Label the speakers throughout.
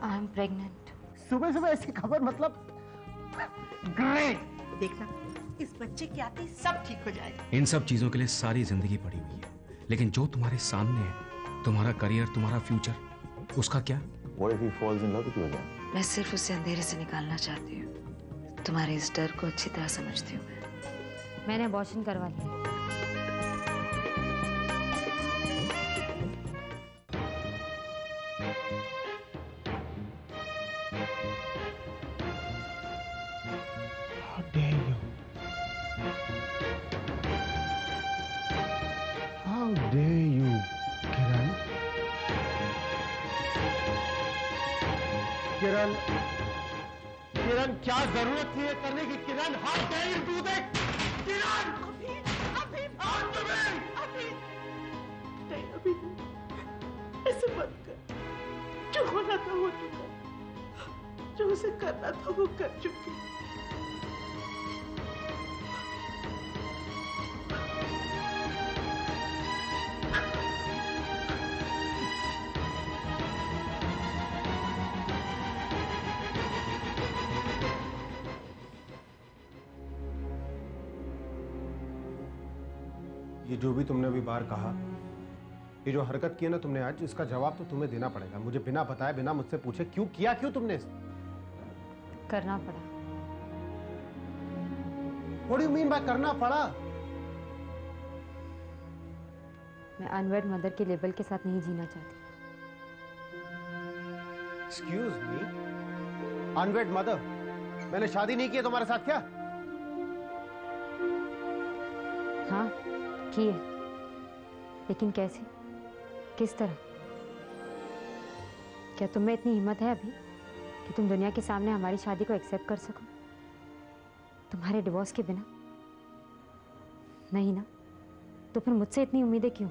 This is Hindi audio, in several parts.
Speaker 1: I am pregnant.
Speaker 2: सुबह सुबह ऐसी खबर, मतलब ग्रेट।
Speaker 3: देखना इस बच्चे के आते ही सब ठीक हो जाएगा।
Speaker 4: इन सब चीजों के लिए सारी जिंदगी पड़ी हुई है, लेकिन जो तुम्हारे सामने है, तुम्हारा करियर, तुम्हारा फ्यूचर, उसका क्या?
Speaker 5: What if he falls in love with you again?
Speaker 1: मैं सिर्फ उसे अंधेरे से निकालना चाहती हूँ। तुम्हारे इस डर को अच्छी तरह समझती हूँ मैंने अबॉर्शन करवा लिया।
Speaker 2: How dare you? How dare you, किरण? किरण, किरण, क्या जरूरत थी ये करने की? किरण, how dare you do that? किरण!
Speaker 3: अभी नहीं, अभी नहीं। ऐसे मत कर। जो होना था हो चुका, जो उसे करना था वो कर चुकी।
Speaker 2: ये जो भी तुमने अभी बार कहा, ये जो हरकत की है ना तुमने आज, इसका जवाब तो तुम्हें देना पड़ेगा। मुझे बिना बताए, बिना मुझसे पूछे क्यों किया, क्यों तुमने?
Speaker 1: करना पड़ा।
Speaker 2: What do you mean by करना पड़ा?
Speaker 1: मैं अनवेड मदर के लेबल के साथ नहीं जीना चाहती।
Speaker 2: Excuse me? Unwed mother? मैंने शादी नहीं की तुम्हारे साथ क्या?
Speaker 1: हाँ की है, लेकिन कैसे, किस तरह? क्या तुम में इतनी हिम्मत है अभी कि तुम दुनिया के सामने हमारी शादी को एक्सेप्ट कर सको, तुम्हारे डिवोर्स के बिना? नहीं ना? तो फिर मुझसे इतनी उम्मीदें क्यों?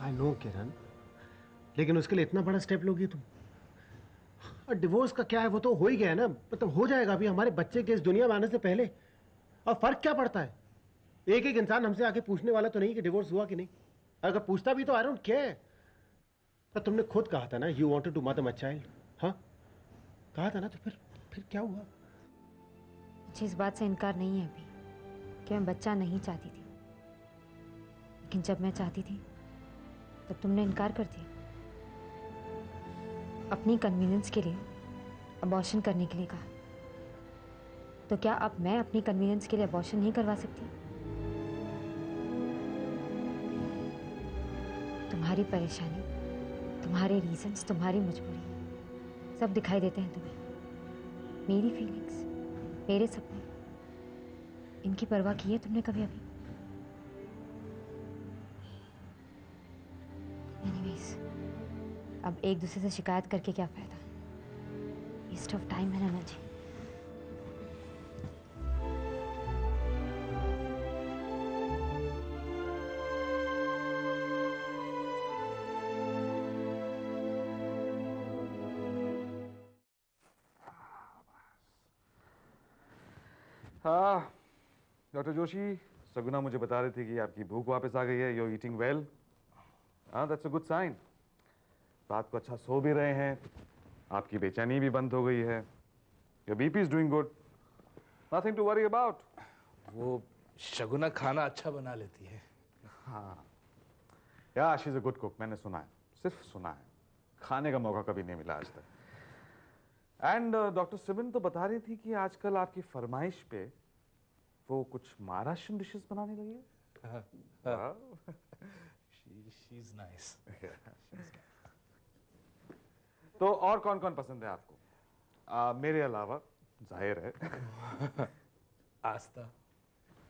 Speaker 2: आई नो किरण, लेकिन उसके लिए इतना बड़ा स्टेप लोगी तुम? और डिवोर्स का क्या है, वो तो हो ही गया है ना, मतलब हो जाएगा अभी हमारे बच्चे के इस दुनिया में आने से पहले। और फर्क क्या पड़ता है? एक एक इंसान हमसे आके पूछने वाला तो नहीं कि डिवोर्स हुआ कि नहीं। अगर पूछता भी तो आई डोंट केयर। पर तुमने खुद कहा था ना, you wanted to mother my child. हाँ कहा था ना, तो फिर क्या हुआ?
Speaker 1: मुझे इस बात से इनकार नहीं है अभी कि मैं बच्चा नहीं चाहती थी, लेकिन जब मैं चाहती थी तब तुमने इनकार कर दिया। अपनी कन्वीनियंस के लिए अबॉर्शन करने के लिए कहा। तो क्या अब मैं अपनी कन्वीनियंस के लिए अबॉर्शन नहीं करवा सकती? तुम्हारी परेशानी, तुम्हारे रीजंस, तुम्हारी मजबूरी सब दिखाई देते हैं तुम्हें। मेरी फीलिंग्स, मेरे सपने, इनकी परवाह की है तुमने कभी अभी? एनीवेज, अब एक दूसरे से शिकायत करके क्या फायदा? Waste of time and energy.
Speaker 5: हाँ डॉक्टर जोशी, सगुना मुझे बता रही थी कि आपकी भूख वापस आ गई है। You eating well? हाँ, दैट्स अ गुड साइन। रात को अच्छा सो भी रहे हैं, आपकी बेचैनी भी बंद हो गई है। Your BP is doing good, nothing to worry about.
Speaker 6: वो शगुना खाना अच्छा बना लेती है।
Speaker 5: हाँ yeah she is a good cook, मैंने सुना है, सिर्फ सुना है, खाने का मौका कभी नहीं मिला आज तक। एंड डॉक्टर सिबिन तो बता रही थी कि आजकल आपकी फरमाइश पे वो कुछ महाराष्ट्रियन डिशेस बनाने लगी है।
Speaker 6: She is nice.
Speaker 5: तो और कौन कौन पसंद है आपको मेरे अलावा? जाहिर है
Speaker 6: आस्था।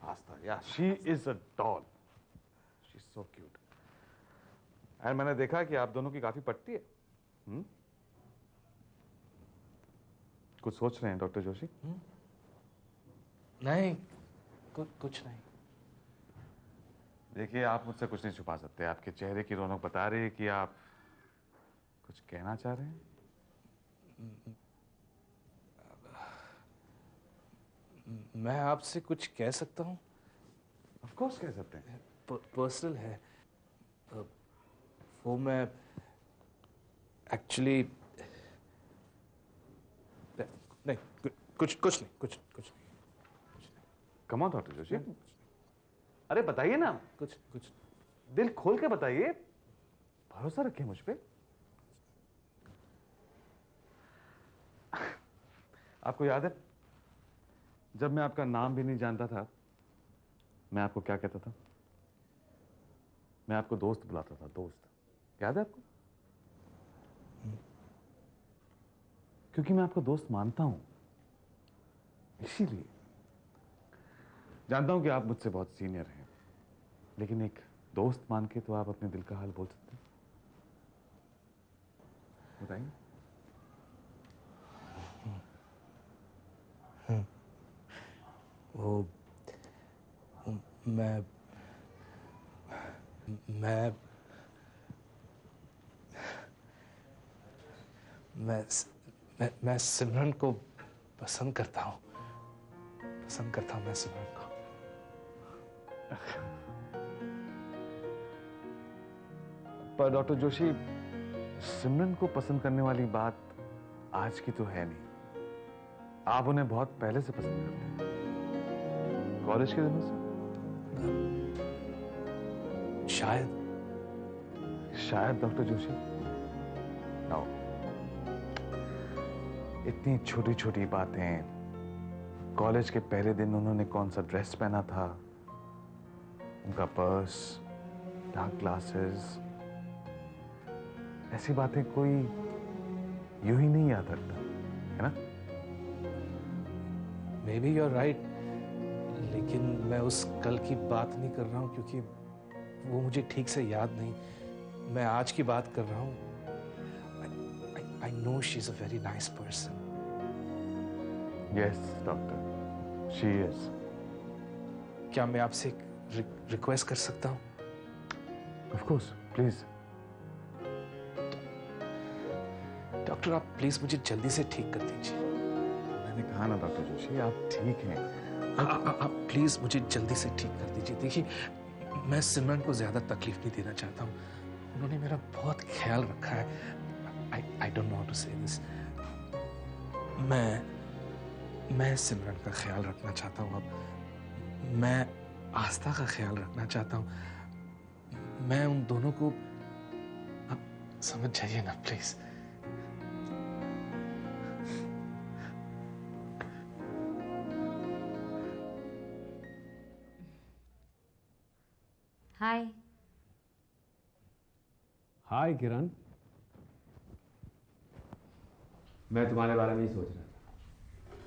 Speaker 5: आस्था, या she is a doll, she is so cute. And मैंने देखा कि आप दोनों की काफी पटती है। कुछ सोच रहे हैं डॉक्टर जोशी?
Speaker 6: नहीं, कुछ नहीं।
Speaker 5: देखिए, आप मुझसे कुछ नहीं छुपा सकते। आपके चेहरे की रौनक बता रही है कि आप कुछ कहना चाह रहे हैं।
Speaker 6: मैं आपसे कुछ कह सकता हूं?
Speaker 5: ऑफ कोर्स कह सकते हैं।
Speaker 6: पर्सनल है। वो मैं एक्चुअली नहीं, कुछ नहीं।
Speaker 5: कम ऑन डॉक्टर जोशी, अरे बताइए ना,
Speaker 6: कुछ
Speaker 5: दिल खोल के बताइए, भरोसा रखिए मुझ पे। आपको याद है जब मैं आपका नाम भी नहीं जानता था, मैं आपको क्या कहता था? मैं आपको दोस्त बुलाता था, दोस्त। याद है आपको? क्योंकि मैं आपको दोस्त मानता हूं, इसीलिए। जानता हूं कि आप मुझसे बहुत सीनियर हैं, लेकिन एक दोस्त मान के तो आप अपने दिल का हाल बोल सकते हैं। बताइए।
Speaker 6: वो मैं सिमरन को पसंद करता हूँ मैं सिमरन को।
Speaker 5: पर डॉक्टर जोशी, सिमरन को पसंद करने वाली बात आज की तो है नहीं। आप उन्हें बहुत पहले से पसंद करते हैं, कॉलेज के दिनों से। शायद डॉक्टर जोशी। नो, इतनी छोटी छोटी बातें, कॉलेज के पहले दिन उन्होंने कौन सा ड्रेस पहना था, उनका पर्स, डार्क ग्लासेस, ऐसी बातें कोई यूं ही नहीं याद रखता, है ना?
Speaker 6: Maybe you are right, लेकिन मैं उस कल की बात नहीं कर रहा हूँ, क्योंकि वो मुझे ठीक से याद नहीं। मैं आज की बात कर रहा हूँ। I know she is a very nice person.
Speaker 5: Yes doctor, she is.
Speaker 6: क्या मैं आपसे एक रिक्वेस्ट कर सकता हूँ?
Speaker 5: Of course, please.
Speaker 6: डॉक्टर, आप प्लीज मुझे जल्दी से ठीक कर दीजिए।
Speaker 5: मैंने कहा ना डॉक्टर जोशी, आप ठीक हैं।
Speaker 6: आप प्लीज मुझे जल्दी से ठीक कर दीजिए। देखिए, मैं सिमरन को ज्यादा तकलीफ नहीं देना चाहता हूँ। उन्होंने मेरा बहुत ख्याल रखा है। I don't know how to say this. मैं सिमरन का ख्याल रखना चाहता हूँ। अब मैं आस्था का ख्याल रखना चाहता हूँ। मैं उन दोनों को, अब समझ जाइए ना प्लीज।
Speaker 1: हाय।
Speaker 4: हाय किरण, मैं तुम्हारे बारे में ही सोच रहा था।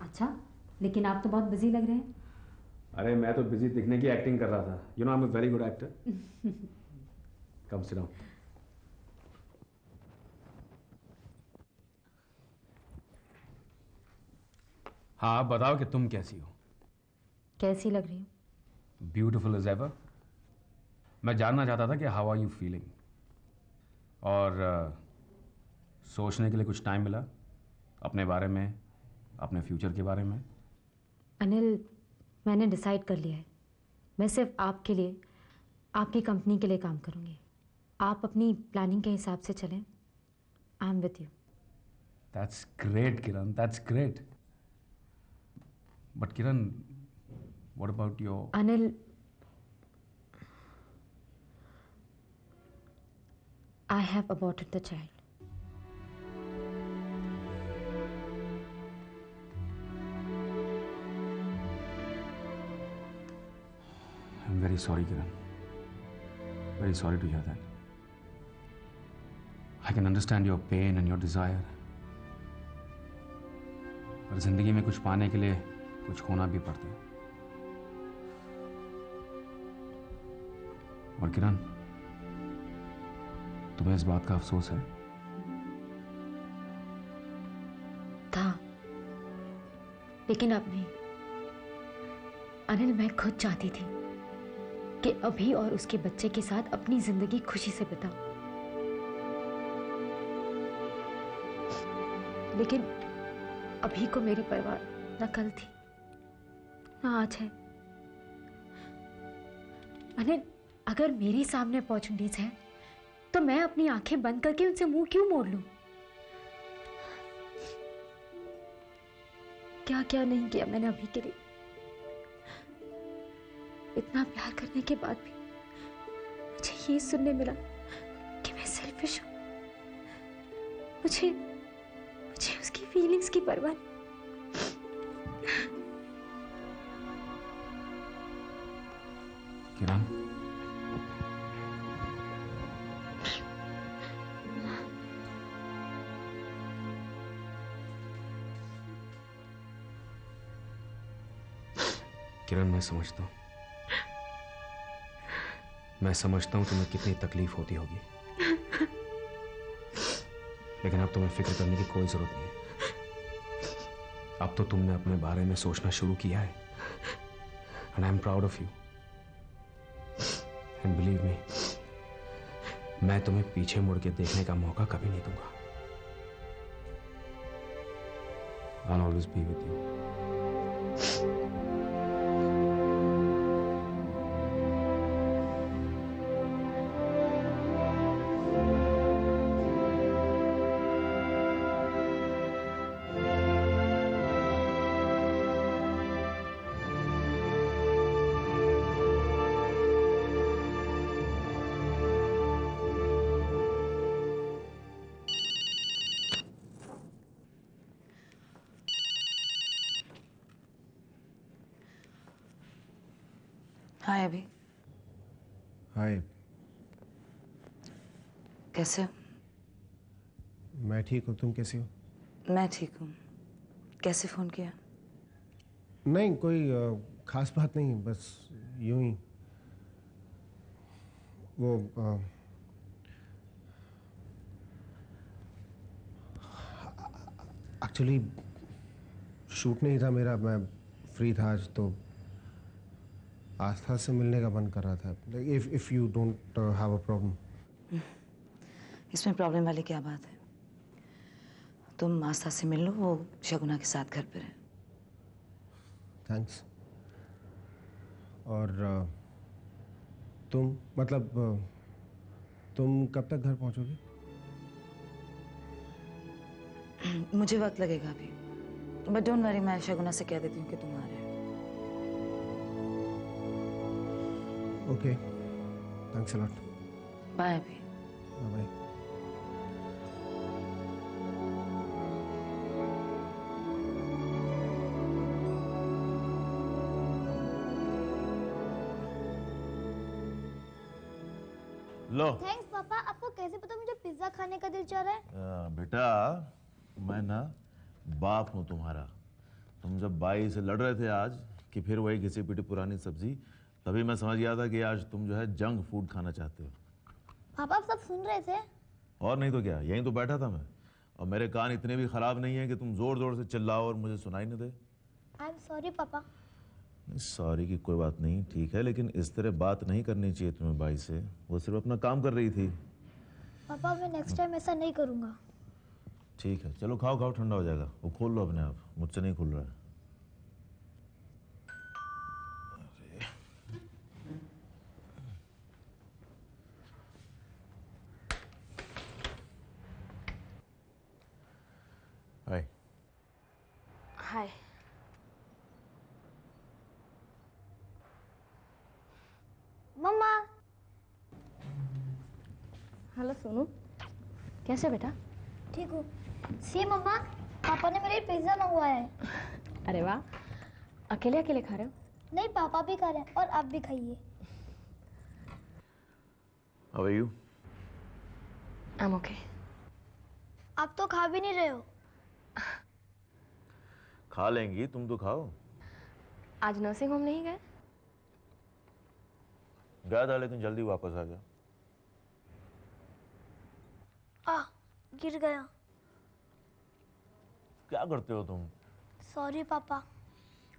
Speaker 1: अच्छा, लेकिन आप तो बहुत बिजी लग रहे हैं।
Speaker 4: अरे मैं तो बिजी दिखने की एक्टिंग कर रहा था। You know I am a very good actor. Come sit down. हाँ, आप बताओ कि तुम कैसी हो?
Speaker 1: कैसी लग रही हूँ?
Speaker 4: Beautiful as ever. मैं जानना चाहता था कि हाउ आर यू फीलिंग, और सोचने के लिए कुछ टाइम मिला अपने बारे में, अपने फ्यूचर के बारे में।
Speaker 1: अनिल, मैंने डिसाइड कर लिया है। मैं सिर्फ आपके लिए, आपकी कंपनी के लिए काम करूंगी। आप अपनी प्लानिंग के हिसाब से चलें। I am with you.
Speaker 4: That's great Kiran, that's great. But Kiran, what about your...
Speaker 1: Anil, I have aborted the child.
Speaker 4: I'm very sorry, Kiran. Very sorry to hear that. I can understand your pain and your desire. पर जिंदगी में कुछ पाने के लिए कुछ खोना भी पड़ता है। और किरण, तुम्हें इस बात का अफसोस है?
Speaker 1: था, लेकिन अब नहीं। अनिल, मैं खुद चाहती थी कि अभी और उसके बच्चे के साथ अपनी जिंदगी खुशी से बिताऊं, लेकिन अभी को मेरी परवाह न कल थी न आज है। अनिल, अगर मेरे सामने अपॉर्चुनिटीज हैं तो मैं अपनी आंखें बंद करके उनसे मुंह क्यों मोड़ लूं? क्या क्या नहीं किया मैंने अभी के लिए। इतना प्यार करने के बाद भी मुझे ये सुनने मिला कि मैं सेल्फिश हूं। मुझे मुझे उसकी फीलिंग्स की परवाह नहीं।
Speaker 4: किरण, किरण, मैं समझता हूं तुम्हें कितनी तकलीफ होती होगी, लेकिन अब तुम्हें फिक्र करने की कोई जरूरत नहीं है। अब तो तुमने अपने बारे में सोचना शुरू किया है, and I am proud of you. And believe me, मैं तुम्हें पीछे मुड़ के देखने का मौका कभी नहीं दूंगा। I'll always be with you.
Speaker 7: हाय अभी।
Speaker 2: हाय।
Speaker 7: कैसे हो?
Speaker 2: मैं ठीक हूँ, तुम कैसी हो?
Speaker 7: मैं ठीक हूँ। कैसे फोन किया?
Speaker 2: नहीं, कोई खास बात नहीं, बस यूं ही। वो एक्चुअली शूट नहीं था मेरा, मैं फ्री था आज, तो आस्था से मिलने का मन कर रहा था। If you don't have a problem.
Speaker 7: इसमें प्रॉब्लम वाली क्या बात है? तुम आस्था से मिल लो, वो शगुना के साथ घर पर है।
Speaker 2: थैंक्स। और तुम मतलब तुम कब तक घर पहुंचोगे?
Speaker 7: मुझे वक्त लगेगा अभी, बट डोंट वरी, मैं शगुना से कह देती हूँ कि तुम आ रहे हो।
Speaker 2: Okay, thanks a lot.
Speaker 7: Bye अभी।
Speaker 2: बाय।
Speaker 8: लो।
Speaker 9: थैंक्स पापा। आपको कैसे पता मुझे पिज्जा खाने का दिल चाह रहा है?
Speaker 8: बेटा, मैं ना बाप हूँ तुम्हारा। तुम जब बाई से लड़ रहे थे आज कि फिर वही घिसी पिटी पुरानी सब्जी, तभी मैं समझ गया था कि आज तुम जो है जंक फूड खाना चाहते हो।
Speaker 9: पापा आप सब सुन रहे थे?
Speaker 8: और नहीं तो क्या, यहीं तो बैठा था मैं, और मेरे कान इतने भी खराब नहीं है कि तुम जोर जोर से चिल्लाओ और मुझे सुनाई न दे।
Speaker 9: आई एम सॉरी पापा।
Speaker 8: सॉरी की कोई बात नहीं, ठीक है, लेकिन इस तरह बात नहीं करनी चाहिए तुम्हें बाई से। वो सिर्फ अपना काम कर रही थी।
Speaker 9: पापा मैं नेक्स्ट टाइम ऐसा नहीं करूँगा।
Speaker 8: ठीक है, चलो खाओ खाओ, ठंडा हो जाएगा। वो खोल लो अपने आप, मुझसे नहीं खुल रहा है। हाय।
Speaker 9: हाय। मम्मा।
Speaker 10: हेलो सोनू, कैसे बेटा?
Speaker 9: ठीक हूँ। सी मम्मा, पापा ने मेरे लिए पिज्जा मंगवाया है।
Speaker 10: अरे वाह, अकेले अकेले खा रहे हो?
Speaker 9: नहीं, पापा भी खा रहे हैं और आप भी खाइए।
Speaker 8: How are you?
Speaker 10: I'm okay.
Speaker 9: आप तो खा भी नहीं रहे हो।
Speaker 8: खा लेंगी, तुम तो खाओ।
Speaker 10: आज नर्सिंग होम नहीं गए?
Speaker 8: गया था, लेकिन जल्दी वापस आ गया।
Speaker 9: गिर गया।
Speaker 8: क्या करते हो तुम?
Speaker 9: सॉरी पापा।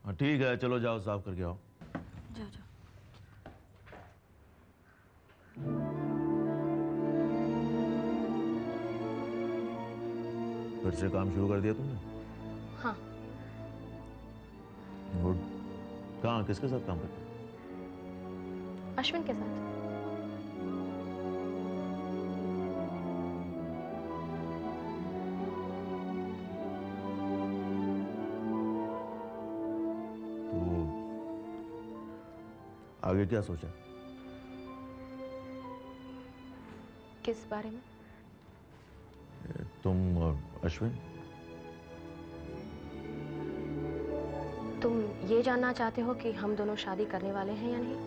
Speaker 8: हाँ ठीक है, चलो जाओ साफ करके आओ।
Speaker 7: जाओ जाओ।
Speaker 8: फिर से काम शुरू कर दिया तुमने?
Speaker 10: हाँ।
Speaker 8: गुड। कहाँ, किसके साथ काम करते हो?
Speaker 10: अश्विन के साथ।
Speaker 8: तो आगे क्या सोचा?
Speaker 10: किस बारे में?
Speaker 8: तुम और अश्विन?
Speaker 10: तुम ये जानना चाहते हो कि हम दोनों शादी करने वाले हैं या नहीं?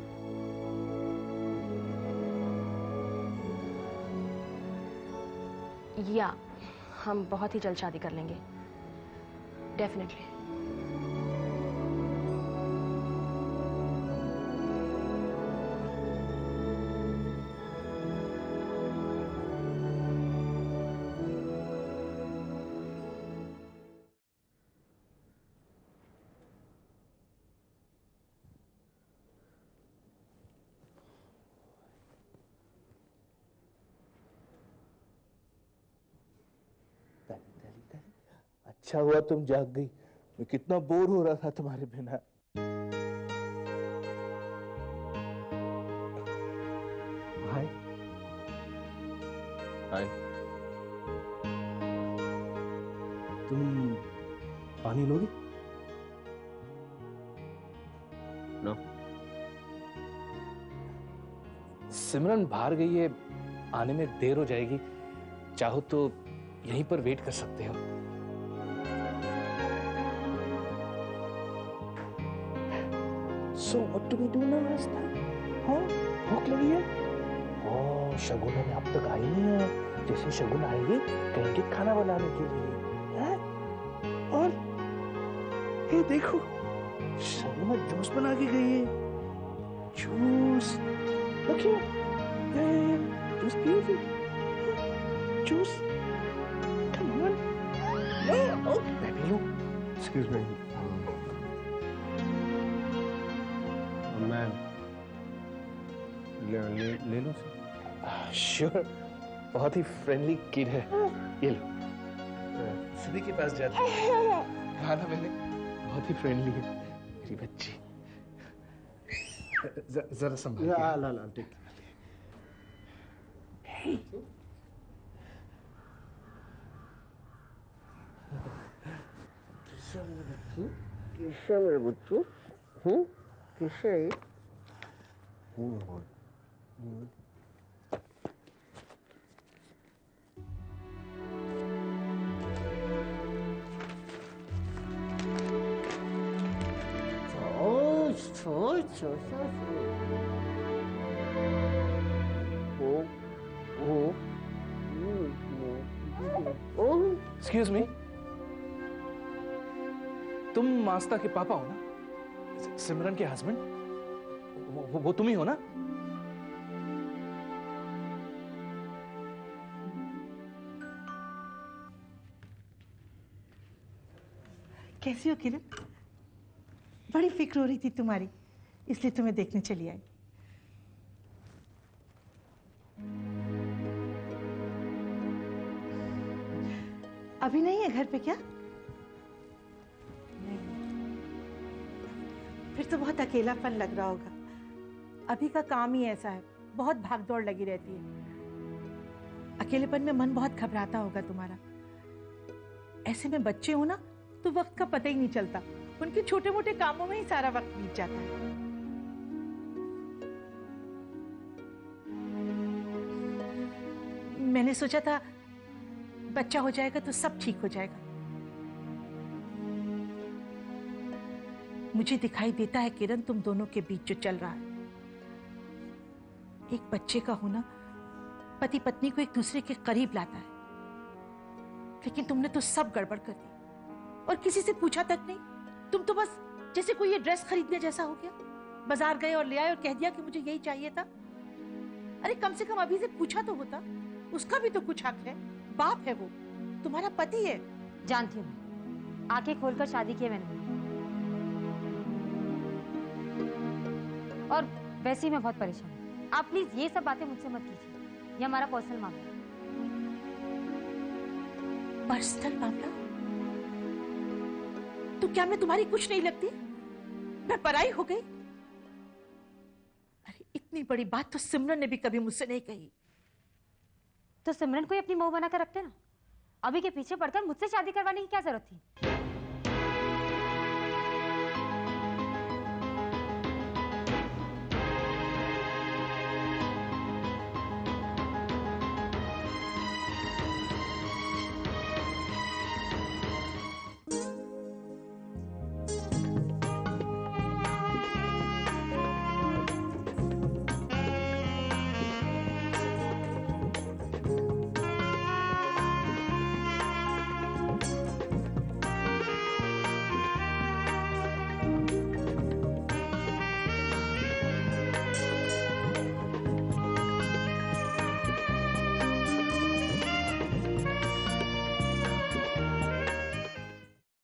Speaker 10: या हम बहुत ही जल्द शादी कर लेंगे। डेफिनेटली।
Speaker 6: अच्छा हुआ तुम जाग गई, मैं कितना बोर हो रहा था तुम्हारे बिना। हाय।
Speaker 8: हाय।
Speaker 6: तुम पानी लोगे?
Speaker 8: नो।
Speaker 6: सिमरन बाहर गई है, आने में देर हो जाएगी। चाहो तो यहीं पर वेट कर सकते हो। So what do we do now, Asta? हाँ, भूख लगी है? ओह, शगुना ने अब तक आई नहीं है। जैसे शगुन आएगी, कहेंगे खाना बनाने के लिए। हैं? और ये देखो, शगुना जूस बना के गई है। Juice, okay? जूस पियोगी? जूस? Come on. मैं पी लूं?
Speaker 2: Excuse me. मैं ले लो सर।
Speaker 6: श्योर, बहुत ही फ्रेंडली किड है। ये लो। सभी के पास जाती है। कहा ना मैंने, बहुत ही फ्रेंडली है मेरी बच्ची। जरा संभाल।
Speaker 2: ला ठीक।
Speaker 3: किससे मेरे बच्चों? किससे?
Speaker 6: एक्सक्यूज मी, तुम आस्था के पापा हो ना? सिमरन के हस्बैंड? वो तुम ही हो ना?
Speaker 3: कैसी हो किरण? बड़ी फिक्र हो रही थी तुम्हारी, इसलिए तुम्हें देखने चली आई। अभी नहीं है घर पे क्या? फिर तो बहुत अकेलापन लग रहा होगा। अभी का काम ही ऐसा है, बहुत भागदौड़ लगी रहती है। अकेलेपन में मन बहुत घबराता होगा तुम्हारा। ऐसे में बच्चे हो ना तो वक्त का पता ही नहीं चलता, उनके छोटे मोटे कामों में ही सारा वक्त बीत जाता है। मैंने सोचा था बच्चा हो जाएगा तो सब ठीक हो जाएगा। मुझे दिखाई देता है किरण, तुम दोनों के बीच जो चल रहा है, एक बच्चे का होना पति पत्नी को एक दूसरे के करीब लाता है। लेकिन तुमने तो सब गड़बड़ कर दी और किसी से पूछा तक नहीं। तुम तो बस जैसे कोई ये ड्रेस खरीदने जैसा हो गया, बाजार गए और ले आए और कह दिया कि मुझे यही चाहिए था। अरे कम से कम अभी से पूछा तो होता, उसका भी तो कुछ हक है। बाप है वो, तुम्हारा पति है।
Speaker 1: जानती हूँ मैं, आंखें खोलकर शादी की है मैंने। और वैसे ही मैं बहुत परेशान हूँ। आप प्लीज ये सब बातें मुझसे मत कीजिए, ये हमारा पर्सनल मामला है।
Speaker 3: पर्सनल मामला? तो क्या मैं तुम्हारी कुछ नहीं लगती? मैं पराई हो गई? अरे एक इतनी बड़ी बात तो सिमरन ने भी कभी मुझसे नहीं कही।
Speaker 1: तो सिमरन को ही अपनी बहू बनाकर रखते ना, अभी के पीछे पड़कर मुझसे शादी करवाने की क्या जरूरत थी?